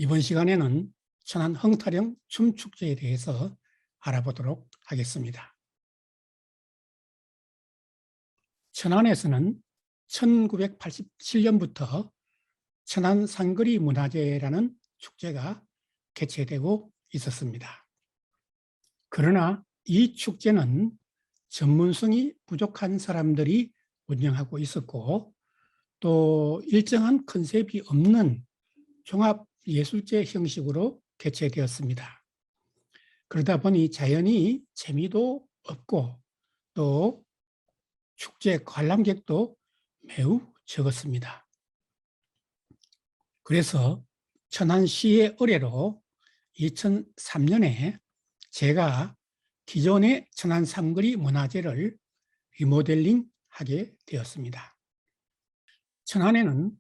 이번 시간에는 천안 흥타령 춤축제에 대해서 알아보도록 하겠습니다. 천안에서는 1987년부터 천안 상거리 문화제라는 축제가 개최되고 있었습니다. 그러나 이 축제는 전문성이 부족한 사람들이 운영하고 있었고, 또 일정한 컨셉이 없는 종합예술제 형식으로 개최되었습니다. 그러다 보니 자연히 재미도 없고 또 축제 관람객도 매우 적었습니다. 그래서 천안시의 의뢰로 2003년에 제가 기존의 천안 삼거리 문화제를 리모델링하게 되었습니다. 천안에는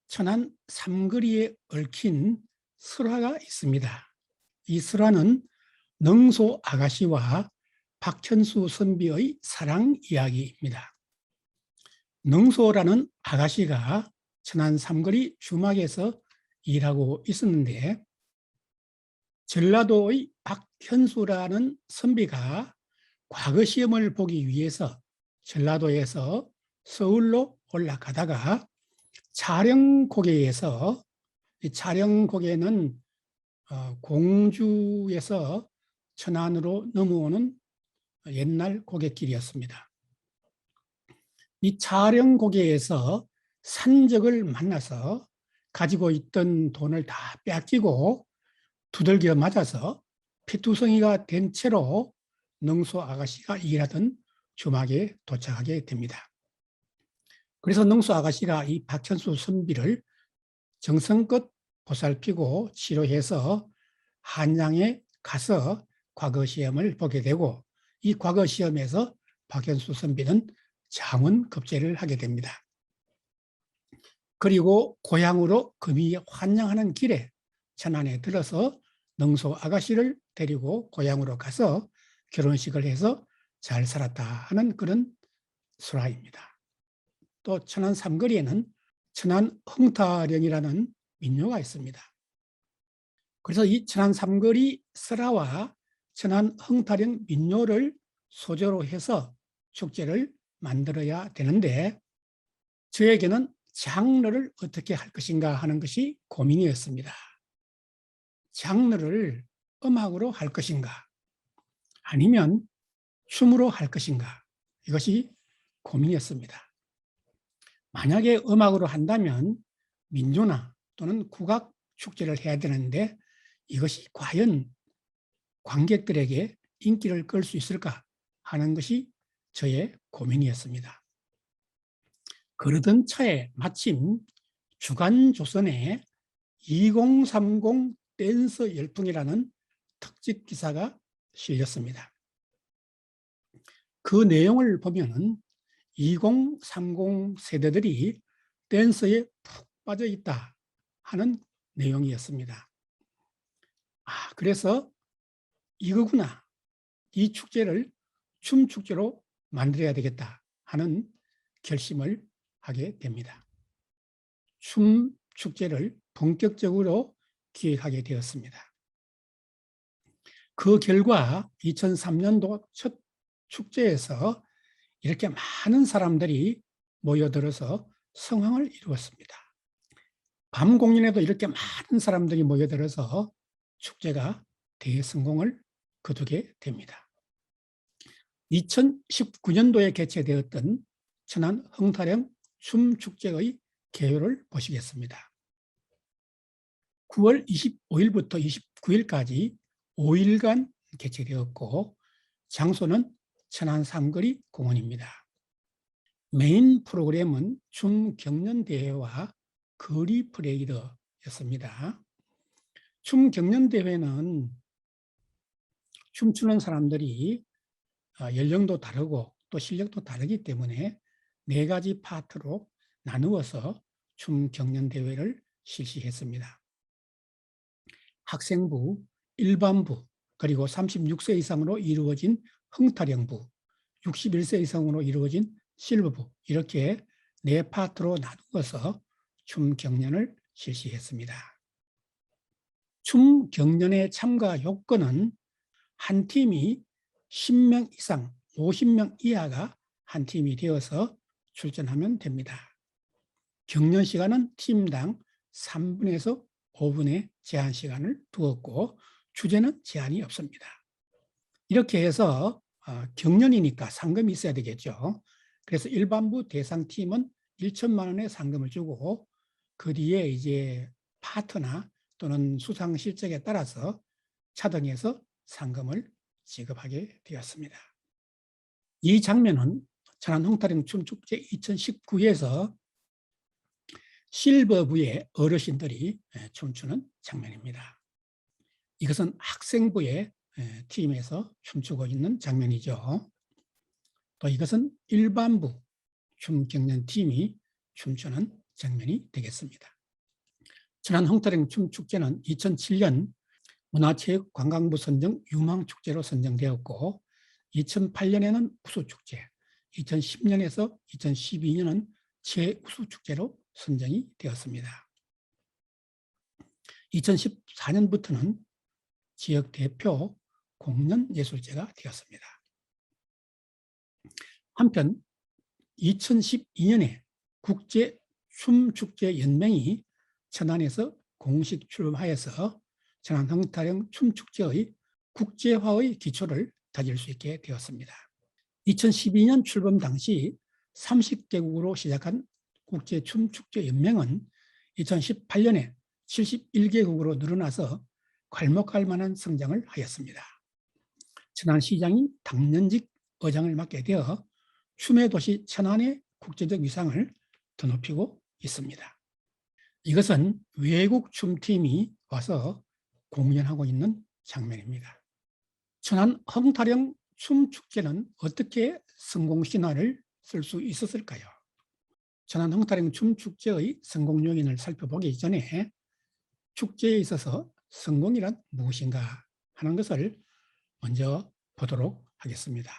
천안 삼거리에 얽힌 설화가 있습니다. 이 설화는 능소 아가씨와 박천수 선비의 사랑 이야기입니다. 능소라는 아가씨가 천안 삼거리 주막에서 일하고 있었는데, 전라도의 박현수라는 선비가 과거 시험을 보기 위해서 전라도에서 서울로 올라가다가 차령고개에서, 이 차령고개는 공주에서 천안으로 넘어오는 옛날 고갯길이었습니다. 이 차령고개에서 산적을 만나서 가지고 있던 돈을 다 뺏기고 두들겨 맞아서 피투성이가 된 채로 능소 아가씨가 일하던 주막에 도착하게 됩니다. 그래서 능소 아가씨가 이 박현수 선비를 정성껏 보살피고 치료해서 한양에 가서 과거 시험을 보게 되고, 이 과거 시험에서 박현수 선비는 장원급제를 하게 됩니다. 그리고 고향으로 금이 환영하는 길에 천안에 들어서 능소 아가씨를 데리고 고향으로 가서 결혼식을 해서 잘 살았다 하는 그런 설화입니다. 또 천안 삼거리에는 천안 흥타령이라는 민요가 있습니다. 그래서 이 천안 삼거리 설화와 천안 흥타령 민요를 소재로 해서 축제를 만들어야 되는데, 저에게는 장르를 어떻게 할 것인가 하는 것이 고민이었습니다. 장르를 음악으로 할 것인가 아니면 춤으로 할 것인가, 이것이 고민이었습니다. 만약에 음악으로 한다면 민요나 또는 국악 축제를 해야 되는데, 이것이 과연 관객들에게 인기를 끌 수 있을까 하는 것이 저의 고민이었습니다. 그러던 차에 마침 주간조선에 2030 댄서 열풍이라는 특집 기사가 실렸습니다. 그 내용을 보면은 2030 세대들이 댄서에 푹 빠져 있다 하는 내용이었습니다. 그래서 이거구나, 이 축제를 춤축제로 만들어야 되겠다 하는 결심을 하게 됩니다. 춤축제를 본격적으로 기획하게 되었습니다. 그 결과 2003년도 첫 축제에서 이렇게 많은 사람들이 모여들어서 성황을 이루었습니다. 밤 공연에도 이렇게 많은 사람들이 모여들어서 축제가 대성공을 거두게 됩니다. 2019년도에 개최되었던 천안 흥타령 춤축제의 개요를 보시겠습니다. 9월 25일부터 29일까지 5일간 개최되었고, 장소는 천안 삼거리 공원입니다. 메인 프로그램은 춤 경연대회와 거리 프레이드였습니다. 춤 경연대회는 춤추는 사람들이 연령도 다르고 또 실력도 다르기 때문에 4가지 파트로 나누어서 춤 경연대회를 실시했습니다. 학생부, 일반부, 그리고 36세 이상으로 이루어진 흥타령부, 61세 이상으로 이루어진 실버부, 이렇게 4파트로 나누어서 춤 경연을 실시했습니다. 춤 경연의 참가 요건은 한 팀이 10명 이상, 50명 이하가 한 팀이 되어서 출전하면 됩니다. 경연 시간은 팀당 3분에서 5분의 제한 시간을 두었고 주제는 제한이 없습니다. 이렇게 해서 경연이니까 상금이 있어야 되겠죠. 그래서 일반부 대상팀은 1천만 원의 상금을 주고 그 뒤에 이제 파트나 또는 수상 실적에 따라서 차등해서 상금을 지급하게 되었습니다. 이 장면은 천안 홍타령 춤축제 2019에서 실버부의 어르신들이 춤추는 장면입니다. 이것은 학생부의 팀에서 춤추고 있는 장면이죠. 또 이것은 일반부 춤경연팀이 춤추는 장면이 되겠습니다. 천안 홍타령 춤축제는 2007년 문화체육관광부 선정 유망축제로 선정되었고 2008년에는 우수축제, 2010년에서 2012년은 최우수축제로 선정이 되었습니다. 2014년부터는 지역 대표 공연예술제가 되었습니다. 한편 2012년에 국제춤축제연맹이 천안에서 공식 출범하여서 천안 홍타령 춤축제의 국제화의 기초를 다질 수 있게 되었습니다. 2012년 출범 당시 30개국으로 시작한 국제춤축제연맹은 2018년에 71개국으로 늘어나서 괄목할 만한 성장을 하였습니다. 천안시장이 당년직 의장을 맡게 되어 춤의 도시 천안의 국제적 위상을 더 높이고 있습니다. 이것은 외국 춤팀이 와서 공연하고 있는 장면입니다. 천안 홍타령 춤축제는 어떻게 성공신화를 쓸 수 있었을까요? 천안 홍타령 춤축제의 성공 요인을 살펴보기 전에 축제에 있어서 성공이란 무엇인가 하는 것을 먼저 보도록 하겠습니다.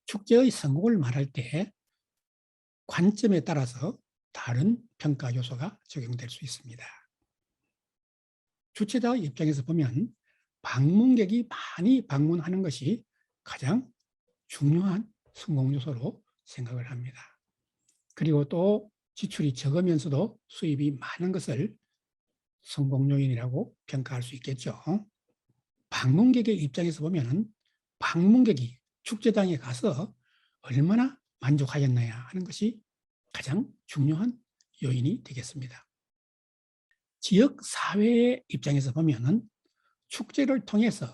축제의 성공을 말할 때 관점에 따라서 다른 평가 요소가 적용될 수 있습니다. 주최자 입장에서 보면 방문객이 많이 방문하는 것이 가장 중요한 성공 요소로 생각을 합니다. 그리고 또 지출이 적으면서도 수입이 많은 것을 성공 요인이라고 평가할 수 있겠죠. 방문객의 입장에서 보면 방문객이 축제장에 가서 얼마나 만족하였나야 하는 것이 가장 중요한 요인이 되겠습니다. 지역 사회의 입장에서 보면 축제를 통해서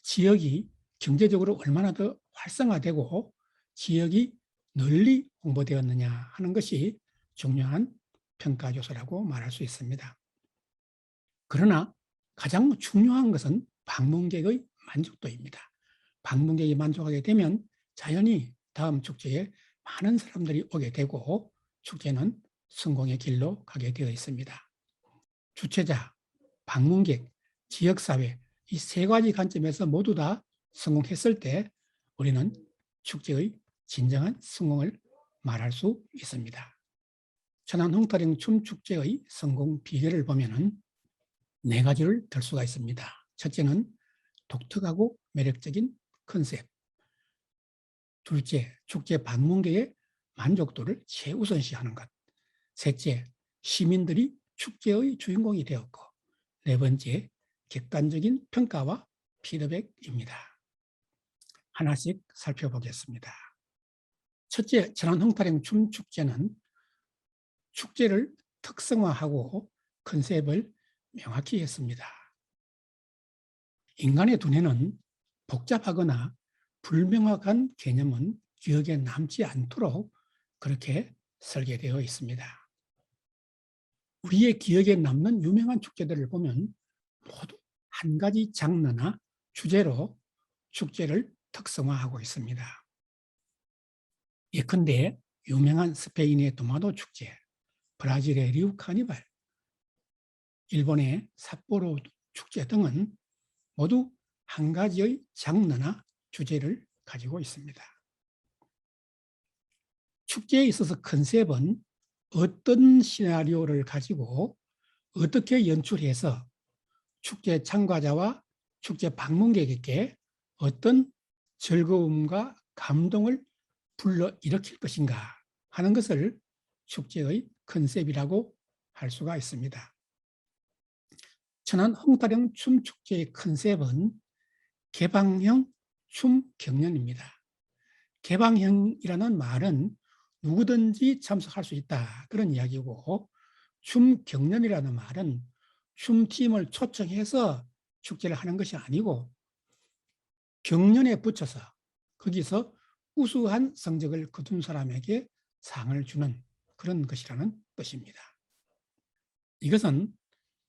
지역이 경제적으로 얼마나 더 활성화되고 지역이 널리 홍보되었느냐 하는 것이 중요한 평가 요소라고 말할 수 있습니다. 그러나 가장 중요한 것은 방문객의 만족도입니다. 방문객이 만족하게 되면 자연히 다음 축제에 많은 사람들이 오게 되고 축제는 성공의 길로 가게 되어 있습니다. 주최자, 방문객, 지역사회 이 세 가지 관점에서 모두 다 성공했을 때 우리는 축제의 진정한 성공을 말할 수 있습니다. 천안 홍타령 춤축제의 성공 비결을 보면 네 가지를 들 수가 있습니다. 첫째는 독특하고 매력적인 컨셉. 둘째, 축제 방문객의 만족도를 최우선시하는 것. 셋째, 시민들이 축제의 주인공이 되었고 네 번째, 객관적인 평가와 피드백입니다. 하나씩 살펴보겠습니다. 첫째, 천안 홍타령 춤축제는 축제를 특성화하고 컨셉을 명확히 했습니다. 인간의 두뇌는 복잡하거나 불명확한 개념은 기억에 남지 않도록 그렇게 설계되어 있습니다. 우리의 기억에 남는 유명한 축제들을 보면 모두 한 가지 장르나 주제로 축제를 특성화하고 있습니다. 예컨대 유명한 스페인의 도마도 축제, 브라질의 리우 카니발, 일본의 삿포로 축제 등은 모두 한 가지의 장르나 주제를 가지고 있습니다. 축제에 있어서 컨셉은 어떤 시나리오를 가지고 어떻게 연출해서 축제 참가자와 축제 방문객에게 어떤 즐거움과 감동을 불러일으킬 것인가 하는 것을 축제의 컨셉이라고 할 수가 있습니다. 천안 홍타령 춤축제의 컨셉은 개방형 춤 경연입니다. 개방형이라는 말은 누구든지 참석할 수 있다 그런 이야기고, 춤 경연이라는 말은 춤팀을 초청해서 축제를 하는 것이 아니고 경연에 붙여서 거기서 우수한 성적을 거둔 사람에게 상을 주는 그런 것이라는 뜻입니다. 이것은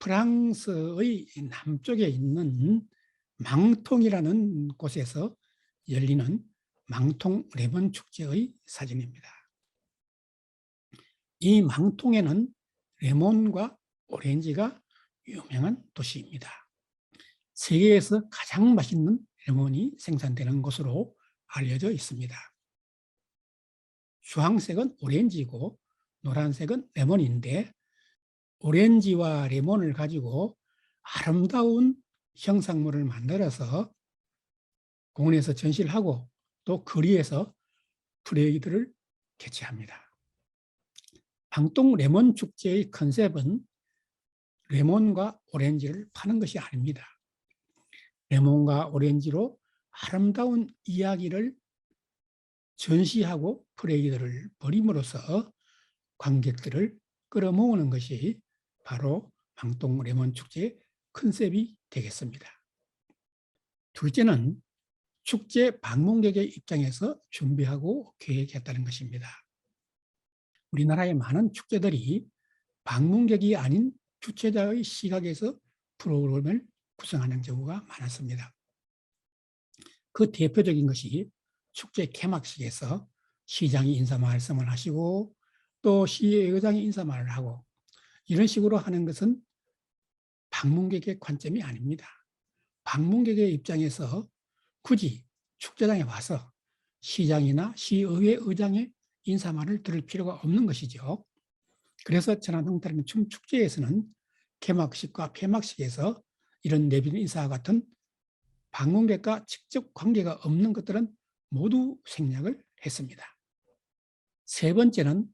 프랑스의 남쪽에 있는 망통이라는 곳에서 열리는 망통 레몬 축제의 사진입니다. 이 망통에는 레몬과 오렌지가 유명한 도시입니다. 세계에서 가장 맛있는 레몬이 생산되는 곳으로 알려져 있습니다. 주황색은 오렌지고 노란색은 레몬인데, 오렌지와 레몬을 가지고 아름다운 형상물을 만들어서 공원에서 전시를 하고 또 거리에서 프레이드를 개최합니다. 방통 레몬 축제의 컨셉은 레몬과 오렌지를 파는 것이 아닙니다. 레몬과 오렌지로 아름다운 이야기를 전시하고 프레이드를 벌임으로써 관객들을 끌어모으는 것이 바로 방통 레몬 축제의 컨셉이 되겠습니다. 둘째는 축제 방문객의 입장에서 준비하고 계획했다는 것입니다. 우리나라의 많은 축제들이 방문객이 아닌 주최자의 시각에서 프로그램을 구성하는 경우가 많았습니다. 그 대표적인 것이 축제 개막식에서 시장이 인사 말씀을 하시고 또 시의장이 인사 말을 하고 이런 식으로 하는 것은 방문객의 관점이 아닙니다. 방문객의 입장에서 굳이 축제장에 와서 시장이나 시의회 의장의 인사말을 들을 필요가 없는 것이죠. 그래서 천안 홍타령 춤축제에서는 개막식과 폐막식에서 이런 내빈 인사와 같은 방문객과 직접 관계가 없는 것들은 모두 생략을 했습니다. 세 번째는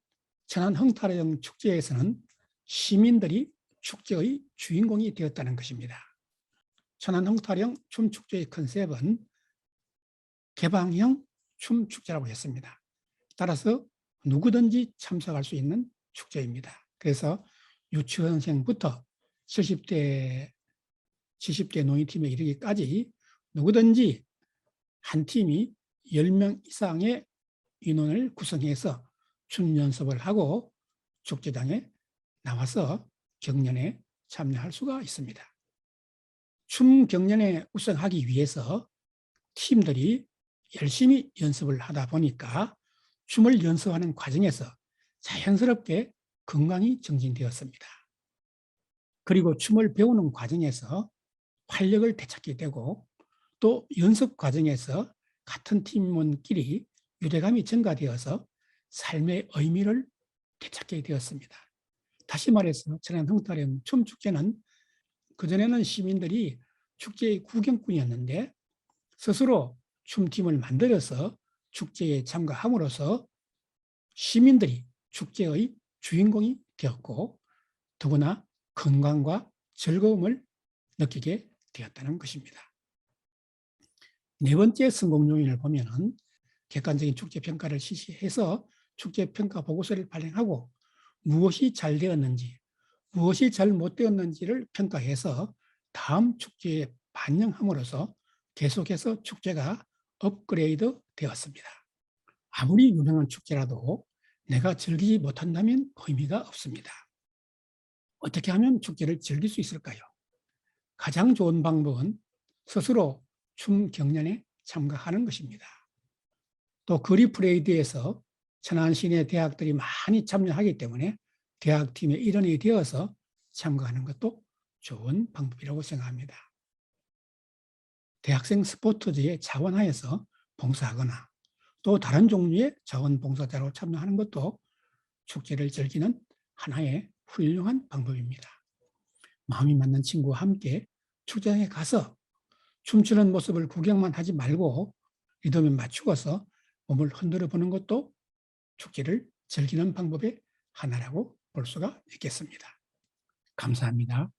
천안 홍타령 축제에서는 시민들이 축제의 주인공이 되었다는 것입니다. 천안 홍타령 춤축제의 컨셉은 개방형 춤축제라고 했습니다. 따라서 누구든지 참석할 수 있는 축제입니다. 그래서 유치원생부터 70대 노인팀에 이르기까지 누구든지 한 팀이 10명 이상의 인원을 구성해서 춤 연습을 하고 축제장에 나와서 경연에 참여할 수가 있습니다. 춤 경연에 우승하기 위해서 팀들이 열심히 연습을 하다 보니까 춤을 연습하는 과정에서 자연스럽게 건강이 정진되었습니다. 그리고 춤을 배우는 과정에서 활력을 되찾게 되고 또 연습 과정에서 같은 팀원끼리 유대감이 증가되어서 삶의 의미를 되찾게 되었습니다. 다시 말해서 천안 홍타령 춤축제는 그전에는 시민들이 축제의 구경꾼이었는데 스스로 춤팀을 만들어서 축제에 참가함으로써 시민들이 축제의 주인공이 되었고 더구나 건강과 즐거움을 느끼게 되었다는 것입니다. 네 번째 성공 요인을 보면은 객관적인 축제 평가를 실시해서 축제 평가 보고서를 발행하고 무엇이 잘 되었는지, 무엇이 잘 못 되었는지를 평가해서 다음 축제에 반영함으로써 계속해서 축제가 업그레이드 되었습니다. 아무리 유명한 축제라도 내가 즐기지 못한다면 의미가 없습니다. 어떻게 하면 축제를 즐길 수 있을까요? 가장 좋은 방법은 스스로 춤 경연에 참가하는 것입니다. 또 거리 프레이드에서 천안 시내 대학들이 많이 참여하기 때문에 대학팀의 일원이 되어서 참가하는 것도 좋은 방법이라고 생각합니다. 대학생 스포츠제에 자원하여서 봉사하거나 또 다른 종류의 자원봉사자로 참여하는 것도 축제를 즐기는 하나의 훌륭한 방법입니다. 마음이 맞는 친구와 함께 축제장에 가서 춤추는 모습을 구경만 하지 말고 리듬에 맞추어서 몸을 흔들어 보는 것도 축제를 즐기는 방법의 하나라고 볼 수가 있겠습니다. 감사합니다.